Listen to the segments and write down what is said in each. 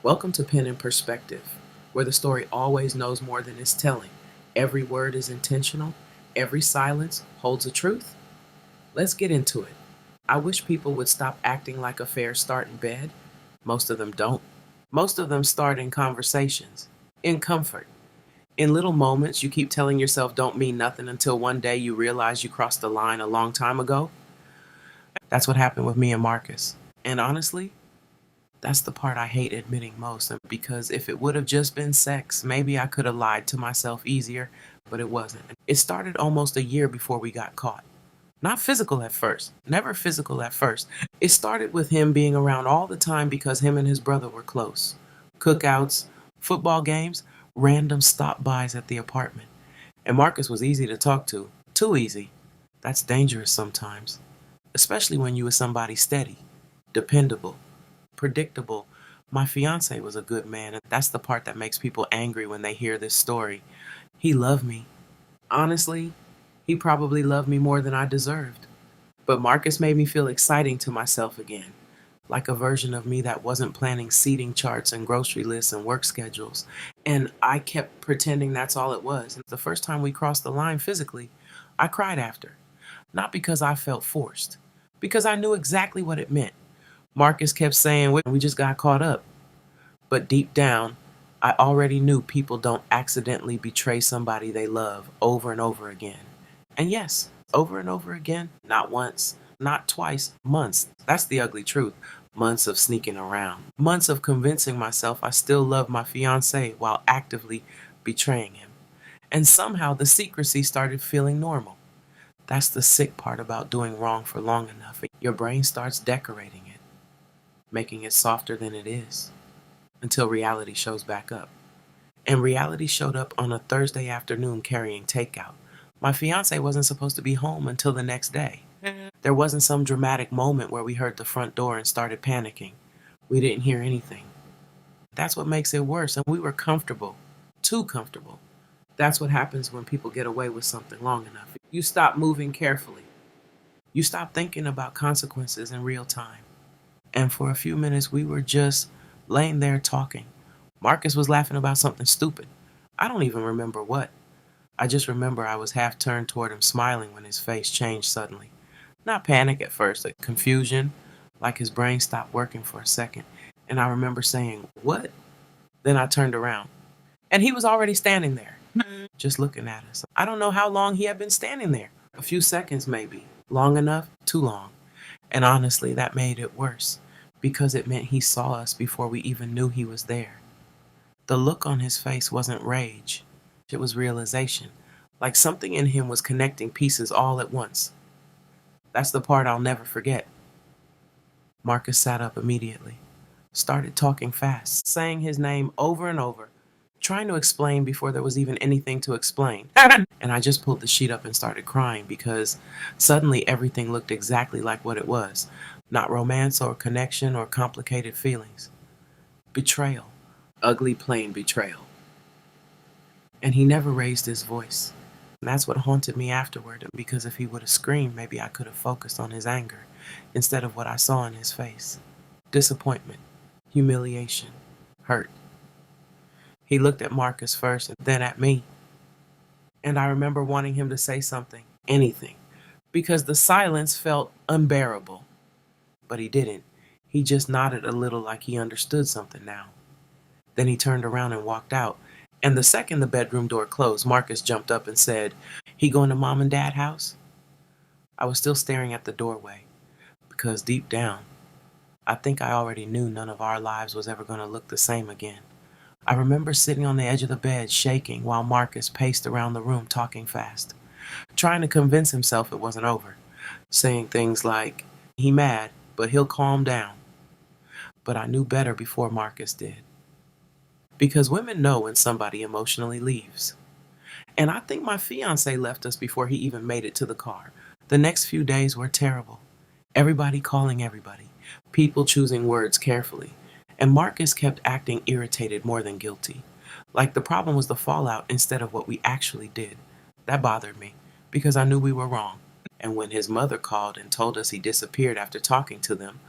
Welcome to Pen and Perspective, where the story always knows more than it's telling. Every word is intentional, every silence holds a truth. Let's get into it. I wish people would stop acting like affairs start in bed. Most of them don't. Most of them start in conversations, in comfort, in little moments you keep telling yourself don't mean nothing until one day you realize you crossed the line a long time ago. That's what happened with me and Marcus. And honestly, that's the part I hate admitting most, and because if it would have just been sex, maybe I could have lied to myself easier, but it wasn't. It started almost a year before we got caught. Not physical at first, never physical at first. It started with him being around all the time because him and his brother were close. Cookouts, football games, random stop-bys at the apartment. And Marcus was easy to talk to. Too easy. That's dangerous sometimes, especially when you were somebody steady, dependable, predictable. My fiance was a good man, and that's the part that makes people angry when they hear this story. He loved me. Honestly, he probably loved me more than I deserved. But Marcus made me feel exciting to myself again, like a version of me that wasn't planning seating charts and grocery lists and work schedules. And I kept pretending that's all it was. And the first time we crossed the line physically, I cried after. Not because I felt forced, because I knew exactly what it meant. Marcus kept saying, we just got caught up. But deep down, I already knew people don't accidentally betray somebody they love over and over again. And yes, over and over again, not once, not twice, months. That's the ugly truth. Months of sneaking around. Months of convincing myself I still love my fiancé while actively betraying him. And somehow the secrecy started feeling normal. That's the sick part about doing wrong for long enough. Your brain starts decorating it, making it softer than it is, until reality shows back up. And reality showed up on a Thursday afternoon carrying takeout. My fiance wasn't supposed to be home until the next day. There wasn't some dramatic moment where we heard the front door and started panicking. We didn't hear anything. That's what makes it worse, and we were comfortable. Too comfortable. That's what happens when people get away with something long enough. You stop moving carefully. You stop thinking about consequences in real time. And for a few minutes, we were just laying there talking. Marcus was laughing about something stupid. I don't even remember what. I just remember I was half turned toward him smiling when his face changed suddenly. Not panic at first, like confusion, like his brain stopped working for a second. And I remember saying, "What?" Then I turned around. And he was already standing there, just looking at us. I don't know how long he had been standing there. A few seconds maybe. Long enough? Too long. And honestly, that made it worse, because it meant he saw us before we even knew he was there. The look on his face wasn't rage. It was realization, like something in him was connecting pieces all at once. That's the part I'll never forget. Marcus sat up immediately, started talking fast, saying his name over and over, trying to explain before there was even anything to explain. And I just pulled the sheet up and started crying because suddenly everything looked exactly like what it was. Not romance or connection or complicated feelings. Betrayal. Ugly, plain betrayal. And he never raised his voice. And that's what haunted me afterward, because if he would have screamed, maybe I could have focused on his anger instead of what I saw in his face. Disappointment, humiliation, hurt. He looked at Marcus first and then at me. And I remember wanting him to say something, anything, because the silence felt unbearable. But he didn't. He just nodded a little like he understood something now. Then he turned around and walked out. And the second the bedroom door closed, Marcus jumped up and said, "He going to mom and dad house?" I was still staring at the doorway, because deep down, I think I already knew none of our lives was ever going to look the same again. I remember sitting on the edge of the bed, shaking, while Marcus paced around the room talking fast, trying to convince himself it wasn't over, saying things like, "He mad, but he'll calm down." But I knew better before Marcus did. Because women know when somebody emotionally leaves. And I think my fiance left us before he even made it to the car. The next few days were terrible. Everybody calling everybody. People choosing words carefully. And Marcus kept acting irritated more than guilty. Like the problem was the fallout instead of what we actually did. That bothered me, because I knew we were wrong. And when his mother called and told us he disappeared after talking to them,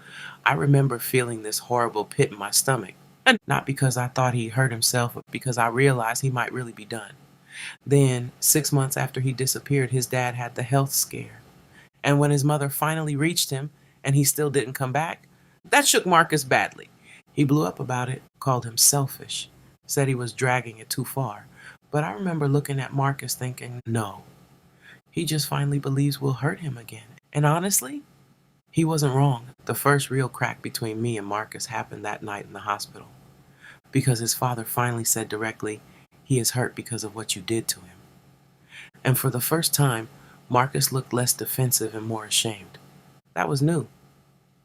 I remember feeling this horrible pit in my stomach. And not because I thought he hurt himself, but because I realized he might really be done. Then, 6 months after he disappeared, his dad had the health scare. And when his mother finally reached him and he still didn't come back, that shook Marcus badly. He blew up about it, called him selfish, said he was dragging it too far. But I remember looking at Marcus thinking, no, he just finally believes we'll hurt him again. And honestly, he wasn't wrong. The first real crack between me and Marcus happened that night in the hospital because his father finally said directly, he is hurt because of what you did to him. And for the first time, Marcus looked less defensive and more ashamed. That was new.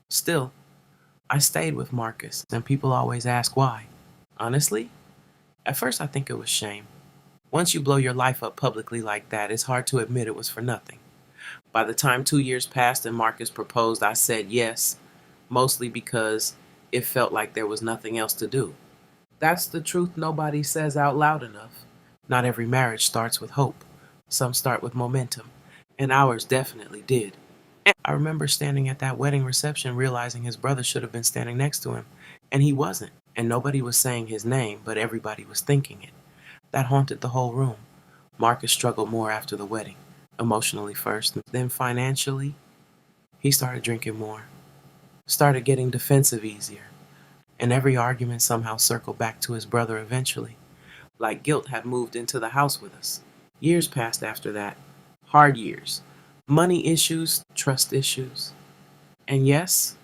Still, I stayed with Marcus, and people always ask why. Honestly, at first I think it was shame. Once you blow your life up publicly like that, it's hard to admit it was for nothing. By the time 2 years passed and Marcus proposed, I said yes, mostly because it felt like there was nothing else to do. That's the truth nobody says out loud enough. Not every marriage starts with hope. Some start with momentum, and ours definitely did. And I remember standing at that wedding reception realizing his brother should have been standing next to him, and he wasn't. And nobody was saying his name, but everybody was thinking it. That haunted the whole room. Marcus struggled more after the wedding, emotionally first, then financially. He started drinking more, started getting defensive easier, and every argument somehow circled back to his brother eventually, like guilt had moved into the house with us. Years passed after that, hard years, money issues, trust issues. And yes,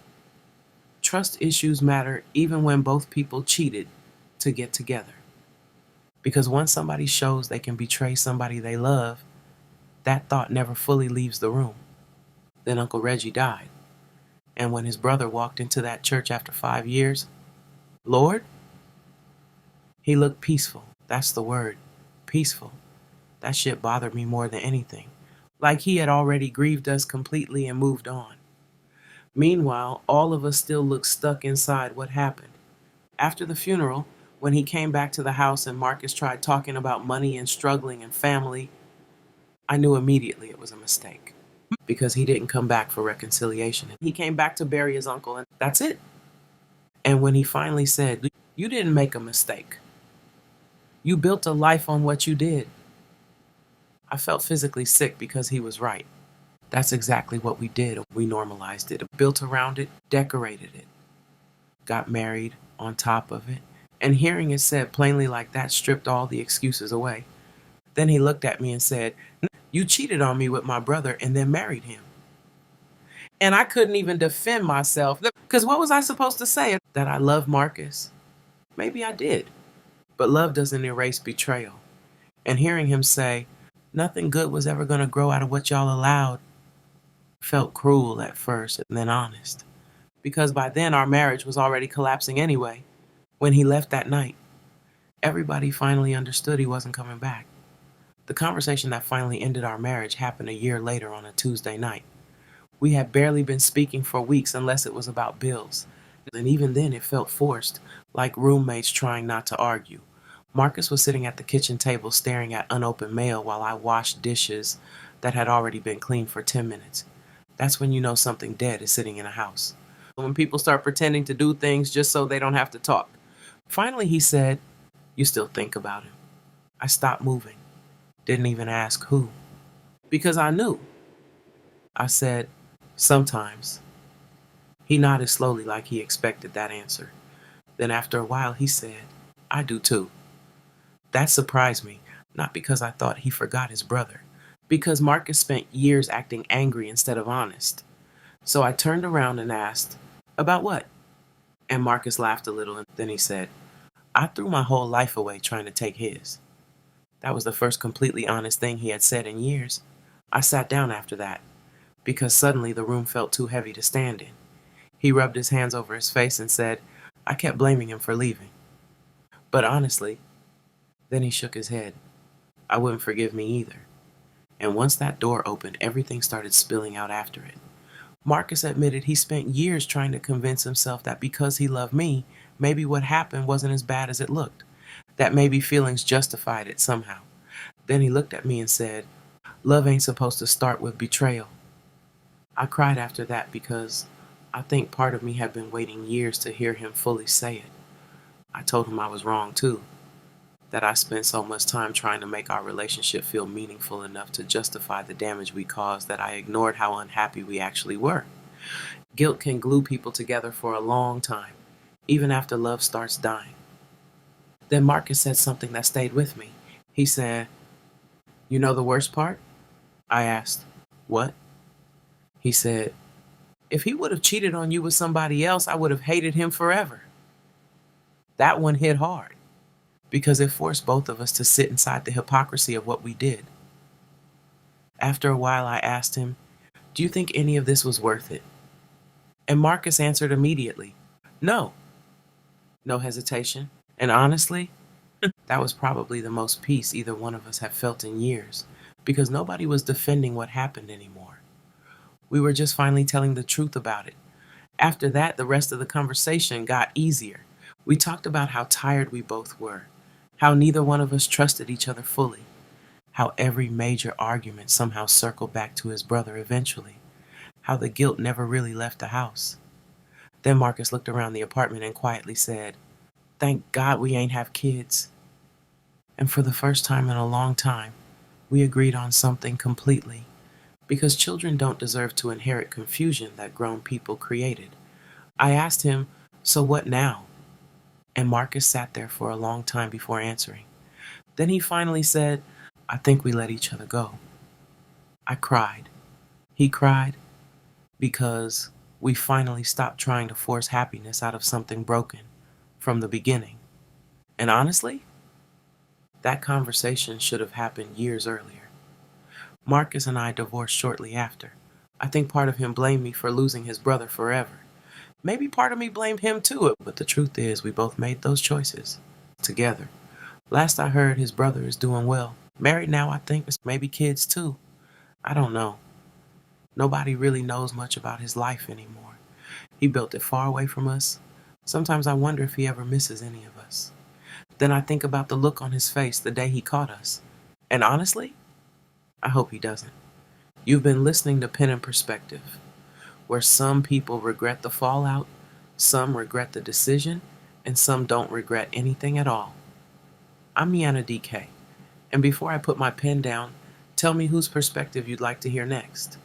trust issues matter even when both people cheated to get together. Because once somebody shows they can betray somebody they love, that thought never fully leaves the room. Then Uncle Reggie died. And when his brother walked into that church after 5 years, Lord, he looked peaceful. That's the word. Peaceful. That shit bothered me more than anything. Like he had already grieved us completely and moved on. Meanwhile, all of us still looked stuck inside what happened. After the funeral, when he came back to the house and Marcus tried talking about money and struggling and family, I knew immediately it was a mistake. Because he didn't come back for reconciliation. He came back to bury his uncle, and that's it. And when he finally said, you didn't make a mistake. You built a life on what you did. I felt physically sick because he was right. That's exactly what we did. We normalized it, built around it, decorated it, got married on top of it. And hearing it said plainly like that stripped all the excuses away. Then he looked at me and said, you cheated on me with my brother and then married him. And I couldn't even defend myself. Because what was I supposed to say? That I love Marcus? Maybe I did. But love doesn't erase betrayal. And hearing him say, nothing good was ever going to grow out of what y'all allowed, felt cruel at first and then honest. Because by then our marriage was already collapsing anyway. When he left that night, everybody finally understood he wasn't coming back. The conversation that finally ended our marriage happened a year later on a Tuesday night. We had barely been speaking for weeks unless it was about bills. And even then it felt forced, like roommates trying not to argue. Marcus was sitting at the kitchen table staring at unopened mail while I washed dishes that had already been cleaned for 10 minutes. That's when you know something dead is sitting in a house. When people start pretending to do things just so they don't have to talk. Finally he said, you still think about him. I stopped moving. Didn't even ask who. Because I knew. I said, sometimes. He nodded slowly like he expected that answer. Then after a while he said, I do too. That surprised me, not because I thought he forgot his brother, because Marcus spent years acting angry instead of honest. So I turned around and asked, about what? And Marcus laughed a little and then he said, I threw my whole life away trying to take his. That was the first completely honest thing he had said in years. I sat down after that, because suddenly the room felt too heavy to stand in. He rubbed his hands over his face and said, I kept blaming him for leaving. But honestly, then he shook his head. I wouldn't forgive me either. And once that door opened, everything started spilling out after it. Marcus admitted he spent years trying to convince himself that because he loved me, maybe what happened wasn't as bad as it looked. That maybe feelings justified it somehow. Then he looked at me and said, love ain't supposed to start with betrayal. I cried after that because I think part of me had been waiting years to hear him fully say it. I told him I was wrong too, that I spent so much time trying to make our relationship feel meaningful enough to justify the damage we caused that I ignored how unhappy we actually were. Guilt can glue people together for a long time, even after love starts dying. Then Marcus said something that stayed with me. He said, "You know the worst part?" I asked, "What?" He said, "If he would have cheated on you with somebody else, I would have hated him forever." That one hit hard because it forced both of us to sit inside the hypocrisy of what we did. After a while, I asked him, "Do you think any of this was worth it?" And Marcus answered immediately, "No." No hesitation. And honestly, that was probably the most peace either one of us had felt in years, because nobody was defending what happened anymore. We were just finally telling the truth about it. After that, the rest of the conversation got easier. We talked about how tired we both were, how neither one of us trusted each other fully, how every major argument somehow circled back to his brother eventually, how the guilt never really left the house. Then Marcus looked around the apartment and quietly said, "Thank God we ain't have kids." And for the first time in a long time, we agreed on something completely, because children don't deserve to inherit confusion that grown people created. I asked him, "So what now?" And Marcus sat there for a long time before answering. Then he finally said, "I think we let each other go." I cried. He cried because we finally stopped trying to force happiness out of something broken from the beginning. And honestly, that conversation should have happened years earlier. Marcus and I divorced shortly after. I think part of him blamed me for losing his brother forever. Maybe part of me blamed him too, but the truth is we both made those choices together. Last I heard, his brother is doing well. Married now, I think, maybe kids too. I don't know. Nobody really knows much about his life anymore. He built it far away from us. Sometimes I wonder if he ever misses any of us. Then I think about the look on his face the day he caught us. And honestly, I hope he doesn't. You've been listening to Pen and Perspective, where some people regret the fallout, some regret the decision, and some don't regret anything at all. I'm Miana DK, and before I put my pen down, tell me whose perspective you'd like to hear next.